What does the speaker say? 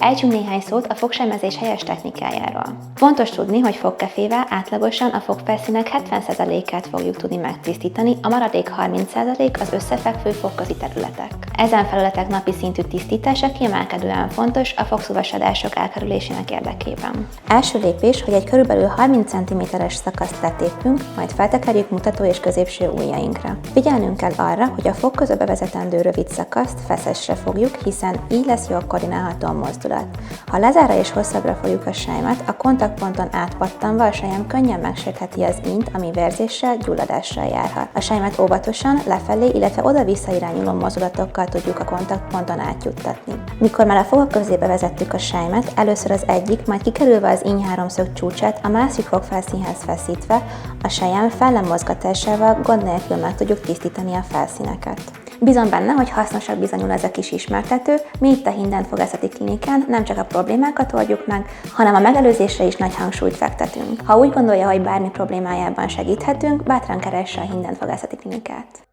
Ejtsünk néhány szót a fogsejmezés helyes technikájáról. Fontos tudni, hogy fogkefével átlagosan a fogfelszínek 70%-át fogjuk tudni megtisztítani, a maradék 30% az összefekvő fogközi területek. Ezen felületek napi szintű tisztítása kiemelkedően fontos a fogszúvasadások elkerülésének érdekében. Első lépés, hogy egy körülbelül 30 cm-es szakaszt letépünk, majd feltekerjük mutató és középső ujjainkra. Figyelnünk kell arra, hogy a fogközbe vezetendő rövid szakaszt feszesre fogjuk, hiszen így lesz jól koordinálható a mozdulat. Ha lezárra és hosszabbra fogjuk a selymet, a kontaktponton átpattanva a selyem könnyen megsértheti az ínyt, ami vérzéssel, gyulladással járhat. A selymet óvatosan, lefelé, illetve oda-vissza irányuló mozdulatokkal tudjuk a kontaktponton átjuttatni. Mikor már a fogak közébe vezettük a selymet, először az egyik, majd kikerülve az íny háromszög csúcsát a másik fogfelszínhez feszítve, a selyem fellemozgatásával gond nélkül meg tudjuk tisztítani a felszíneket. Bízom benne, hogy hasznosak bizonyul ez a kis ismertető, mi itt a Hindent Fogászati Klinikán nem csak a problémákat oldjuk meg, hanem a megelőzésre is nagy hangsúlyt fektetünk. Ha úgy gondolja, hogy bármi problémájában segíthetünk, bátran keresse a Hindent Fogászati Klinikát.